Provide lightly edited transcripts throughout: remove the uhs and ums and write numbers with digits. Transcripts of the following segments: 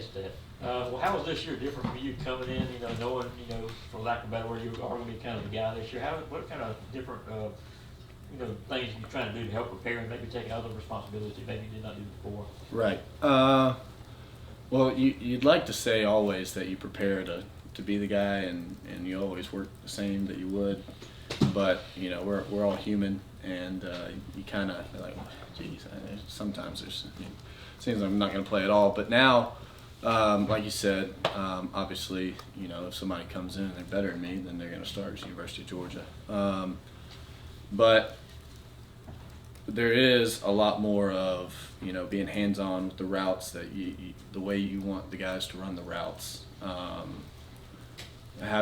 Hey, Steph. Well, how was this year different for you coming in, knowing, for lack of a better word, you are going to be kind of the guy this year? What kind of different, things you're trying to do to help prepare and maybe take other responsibilities that maybe you did not do before? Right. Well, you'd like to say always that you prepare to be the guy, and you always work the same that you would. But we're all human, and you kind of like, geez, sometimes it seems like I'm not going to play at all. But now, like you said, obviously, if somebody comes in and they're better than me, then they're going to start at University of Georgia. But there is a lot more of being hands-on with the routes, that the way you want the guys to run the routes, how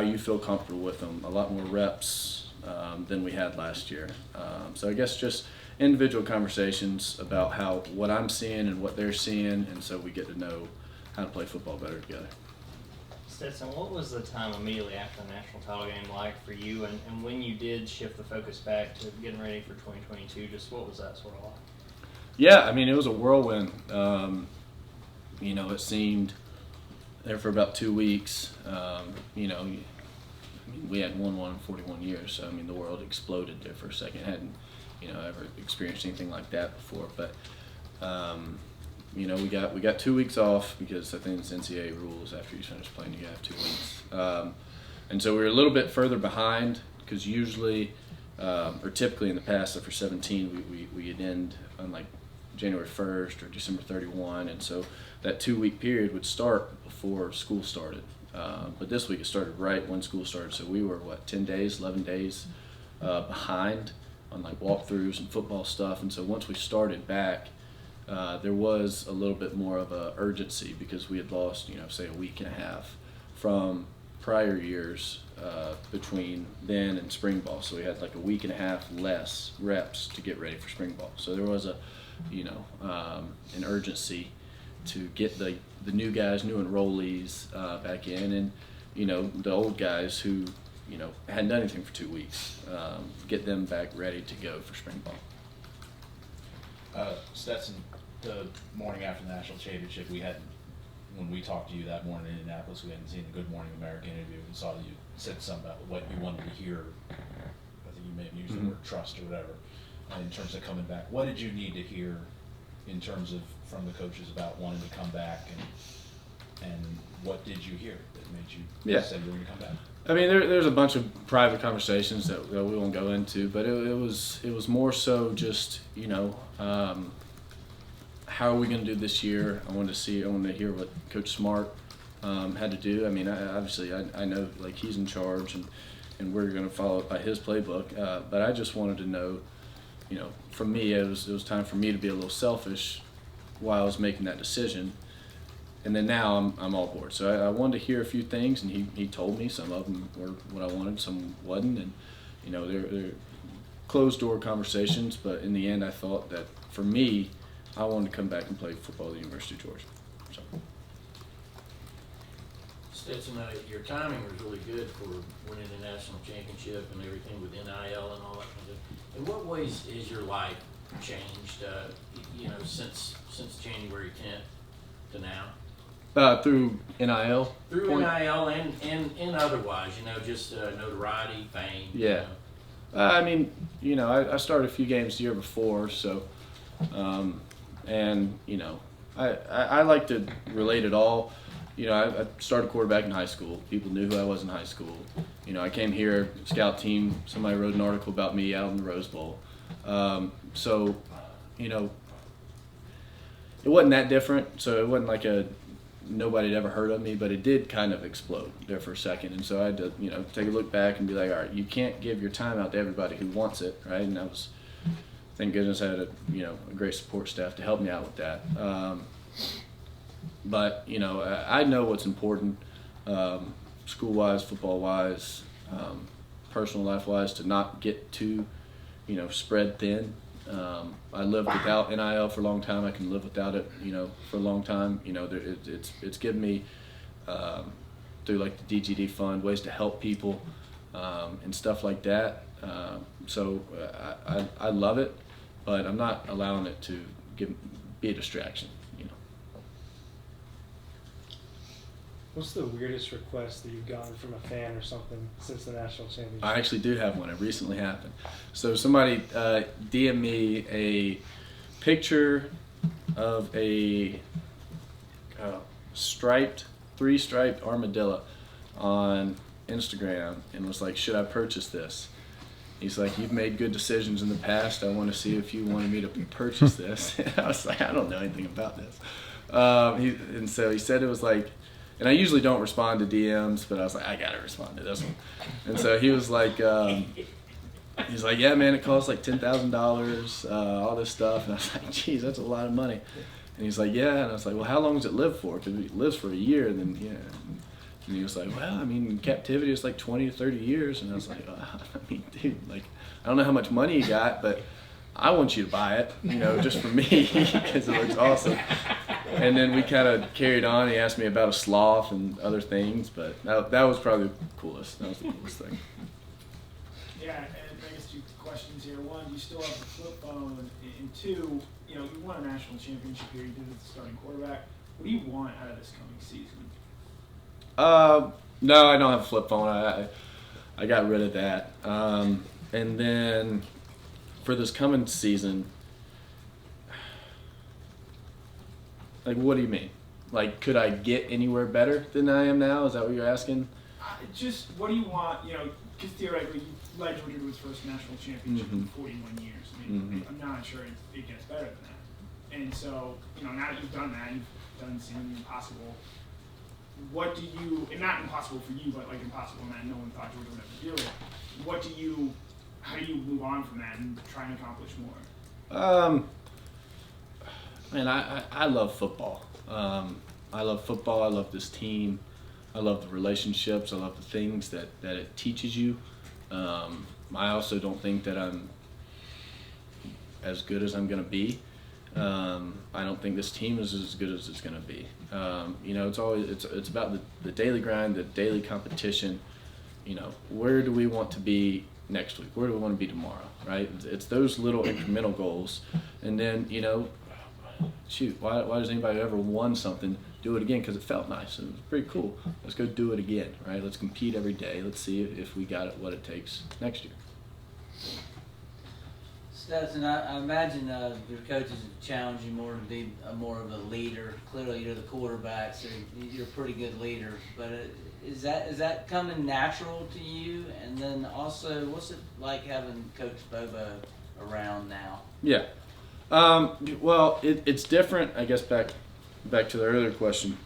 you feel comfortable with them. A lot more reps than we had last year. So I guess just individual conversations about what I'm seeing and what they're seeing, and so we get to know how to play football better together. Stetson, what was the time immediately after the national title game like for you, and when you did shift the focus back to getting ready for 2022, just what was that sort of like? Yeah, I mean, it was a whirlwind. It seemed there for about 2 weeks. We hadn't won one in 41 years, so the world exploded there for a second. Hadn't ever experienced anything like that before, but we got 2 weeks off because I think it's NCAA rules. After you finish playing, you have 2 weeks, and so we were a little bit further behind because usually, or typically in the past, for 17, we'd end on like January 1st or December 31, and so that 2 week period would start before school started. But this week it started right when school started, so we were 10 days, 11 days behind on like walkthroughs and football stuff. And so once we started back, there was a little bit more of a urgency because we had lost, say a week and a half from prior years between then and spring ball. So we had like a week and a half less reps to get ready for spring ball. So there was an urgency to get the new guys, new enrollees back in, and the old guys who hadn't done anything for 2 weeks, get them back ready to go for spring ball. Stetson, the morning after the national championship, when we talked to you that morning in Indianapolis, we hadn't seen the Good Morning America interview and saw that you said something about what you wanted to hear. I think you may have used the word trust or whatever, in terms of coming back. What did you need to hear in terms of from the coaches about wanting to come back, and what did you hear that made you say you were going to come back? I mean, there's a bunch of private conversations that we won't go into, but it was more so just how are we going to do this year? I wanted to hear what Coach Smart had to do. I mean, I know like he's in charge, and we're going to follow it by his playbook. But I just wanted to know, for me, it was time for me to be a little selfish while I was making that decision. And then now I'm all aboard. So I wanted to hear a few things, and he told me some of them were what I wanted, some wasn't. And they're closed door conversations, but in the end, I thought that for me, I wanted to come back and play football at the University of Georgia. So. Stetson, your timing was really good for winning the national championship and everything with NIL and all that kind of stuff. In what ways is your life changed, since January 10th to now? Through NIL? Through NIL and otherwise, just notoriety, fame. Yeah. I started a few games the year before, so, I like to relate it all. I started quarterback in high school. People knew who I was in high school. I came here, scout team, somebody wrote an article about me out in the Rose Bowl. It wasn't that different, so it wasn't like nobody had ever heard of me, but it did kind of explode there for a second. And so I had to, take a look back and be like, all right, you can't give your time out to everybody who wants it, right? And thank goodness I had a great support staff to help me out with that. But I know what's important, school-wise, football-wise, personal life-wise, to not get too, spread thin. I lived without NIL for a long time. I can live without it, for a long time. It's given me, through like the DGD fund, ways to help people and stuff like that. So I love it, but I'm not allowing it to be a distraction. What's the weirdest request that you've gotten from a fan or something since the national championship? I actually do have one. It recently happened. So somebody DM'd me a picture of a three-striped armadillo on Instagram and was like, should I purchase this? He's like, you've made good decisions in the past. I want to see if you wanted me to purchase this. And I was like, I don't know anything about this. And so he said it was like, and I usually don't respond to DMs, but I was like, I got to respond to this one. And so he was like, he's like, yeah, man, it costs like $10,000, all this stuff. And I was like, geez, that's a lot of money. And he's like, yeah. And I was like, well, how long does it live for? Because it lives for a year. And then, yeah. And he was like, well, I mean, in captivity, it's like 20 to 30 years. And I was like, I mean, dude, like, I don't know how much money you got, but I want you to buy it, just for me, because it looks awesome. And then we kind of carried on. He asked me about a sloth and other things, but that was probably the coolest. That was the coolest thing. Yeah, and I guess 2 questions here. One, do you still have the flip phone? And 2, you won a national championship here. You did it as the starting quarterback. What do you want out of this coming season? No, I don't have a flip phone. I got rid of that. And then for this coming season, like, what do you mean? Like, could I get anywhere better than I am now? Is that what you're asking? Just what do you want? Because theoretically, you led Georgia to its first national championship in 41 years. I mean, I'm not sure it gets better than that. And so, now that you've done that, you've done something impossible. What do you, and not impossible for you, but like impossible in that no one thought Georgia would ever do it. How do you move on from that and try and accomplish more? Man, I love football. I love football. I love this team. I love the relationships. I love the things that it teaches you. I also don't think that I'm as good as I'm going to be. I don't think this team is as good as it's going to be. It's about the daily grind, the daily competition. Where do we want to be next week? Where do we want to be tomorrow? Right? It's those little incremental goals, and then why does anybody who ever won something do it again? Because it felt nice and it was pretty cool. Let's go do it again, right? Let's compete every day. Let's see if we got it, what it takes next year. Stetson, I imagine your coaches have challenged you more to be more of a leader. Clearly, you're the quarterback, so you're a pretty good leader. But is that coming natural to you? And then also, what's it like having Coach Bobo around now? Yeah. Well, it's different. I guess back to the earlier question.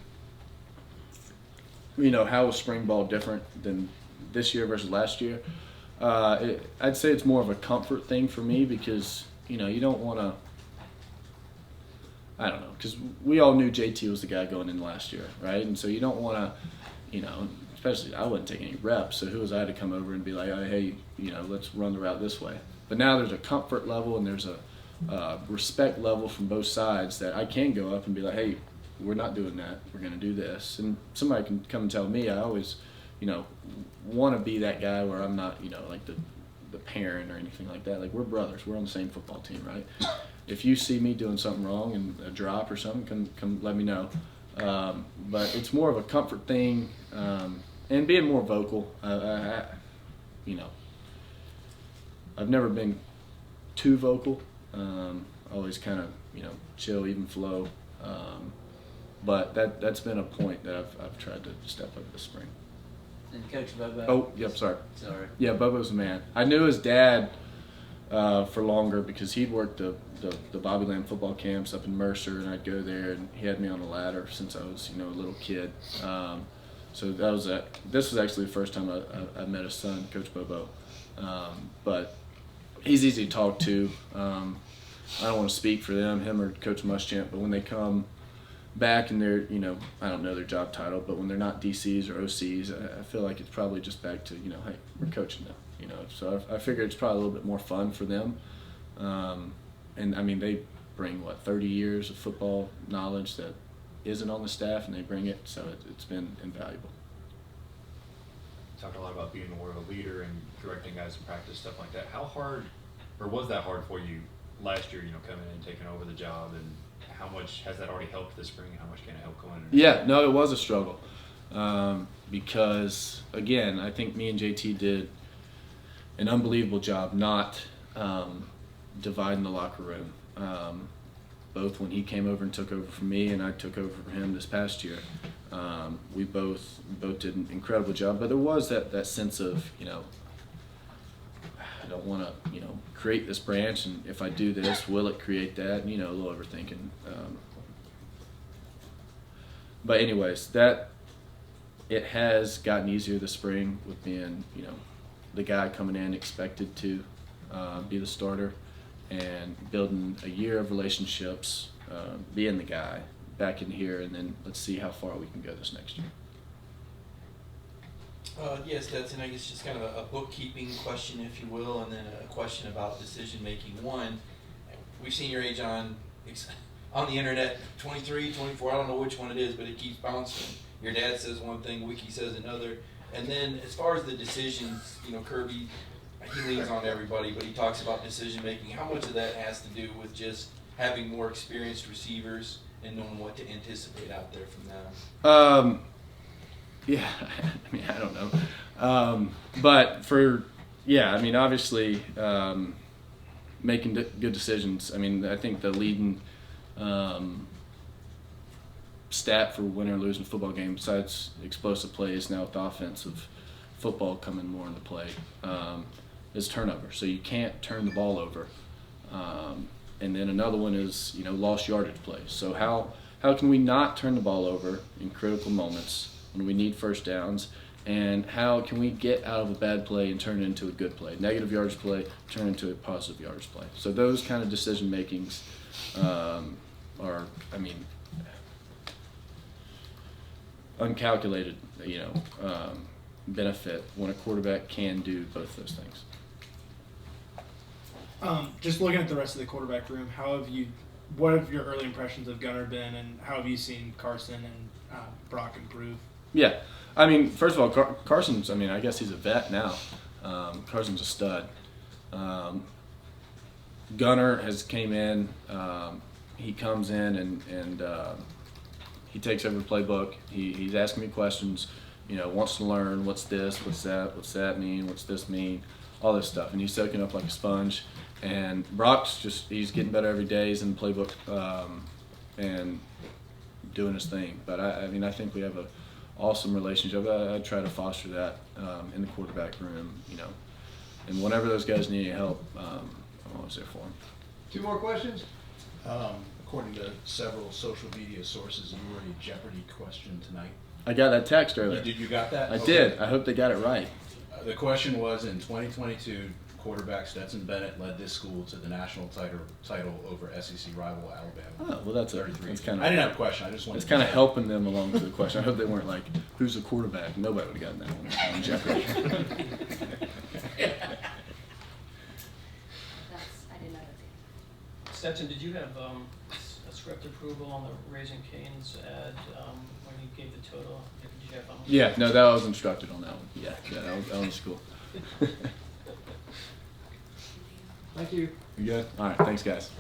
How was spring ball different than this year versus last year? I'd say it's more of a comfort thing for me because, you don't want to, I don't know, because we all knew JT was the guy going in last year, right? And so you don't want to, especially I wouldn't take any reps, so who was I to come over and be like, oh, hey, let's run the route this way. But now there's a comfort level and there's a respect level from both sides that I can go up and be like, hey, we're not doing that. We're going to do this. And somebody can come and tell me. I always, want to be that guy where I'm not, like the parent or anything like that. Like, we're brothers. We're on the same football team, right? If you see me doing something wrong and a drop or something, come let me know. But it's more of a comfort thing and being more vocal. I've never been too vocal. Always kind of, chill, even flow. But that's been a point that I've tried to step up this spring. And Coach Bobo? Oh, yep, sorry. Sorry. Yeah, Bobo's a man. I knew his dad for longer because he'd worked the Bobby Lamb football camps up in Mercer, and I'd go there, and he had me on the ladder since I was, a little kid. So that was this was actually the first time I met his son, Coach Bobo. But he's easy to talk to. I don't want to speak for him or Coach Muschamp, but when they come back and they're, I don't know their job title, but when they're not DCs or OCs, I feel like it's probably just back to, hey, we're coaching now, So I figure it's probably a little bit more fun for them. And I mean, they bring 30 years of football knowledge that isn't on the staff, and they bring it, so it's been invaluable. Talked a lot about being more of a leader and directing guys in practice, stuff like that. How hard, or was that hard for you last year, coming in and taking over the job, and how much has that already helped this spring, and how much can it help going into Yeah, no, it was a struggle. because, again, I think me and JT did an unbelievable job not dividing the locker room. Both when he came over and took over for me, and I took over for him this past year. We both did an incredible job, but there was that sense of, I don't want to, create this branch, and if I do this, will it create that? And, a little overthinking. But anyways, it has gotten easier this spring with being, the guy coming in expected to be the starter, and building a year of relationships, being the guy back in here, and then let's see how far we can go this next year. Yes, Stetson, I guess just kind of a bookkeeping question, if you will, and then a question about decision making. One, we've seen your age on the internet, 23, 24, I don't know which one it is, but it keeps bouncing. Your dad says one thing, Wiki says another. And then as far as the decisions, Kirby, he leans on everybody, but he talks about decision making. How much of that has to do with just having more experienced receivers and knowing what to anticipate out there from them? Yeah, I don't know. But obviously, making good decisions. I think the leading stat for winning or losing a football game, besides explosive plays now with offensive football coming more into play, is turnover. So you can't turn the ball over. And then another one is, lost yardage plays. So how can we not turn the ball over in critical moments when we need first downs, and how can we get out of a bad play and turn it into a good play? Negative yardage play, turn into a positive yardage play. So those kind of decision makings are, uncalculated, benefit when a quarterback can do both those things. Just looking at the rest of the quarterback room, what have your early impressions of Gunnar been, and how have you seen Carson and Brock improve? Yeah, first of all, Carson's, I guess he's a vet now. Carson's a stud. Gunnar has came in, he comes in and he takes over the playbook. He's asking me questions, wants to learn what's this, what's that mean, what's this mean, all this stuff. And he's soaking up like a sponge. And Brock's he's getting better every day. He's in the playbook and doing his thing. But I think we have an awesome relationship. I try to foster that in the quarterback room, And whenever those guys need any help, I'm always there for them. 2 more questions? According to several social media sources, you were a Jeopardy question tonight. I got that text earlier. You got that? I Okay. did. I hope they got it right. The question was, in 2022, quarterback Stetson Bennett led this school to the national title over SEC rival Alabama. Oh, well, that's kind I didn't have a question. I just wanted It's to kind of say. helping them along with the question. I hope they weren't like, who's the quarterback? Nobody would have gotten that one on Jeopardy. I didn't know that. Stetson, did you have a script approval on the Raising Cane's ad when you gave the total? Did you have Yeah, no, that was instructed on that one. Yeah, that was cool. Thank you. You good? All right, thanks, guys.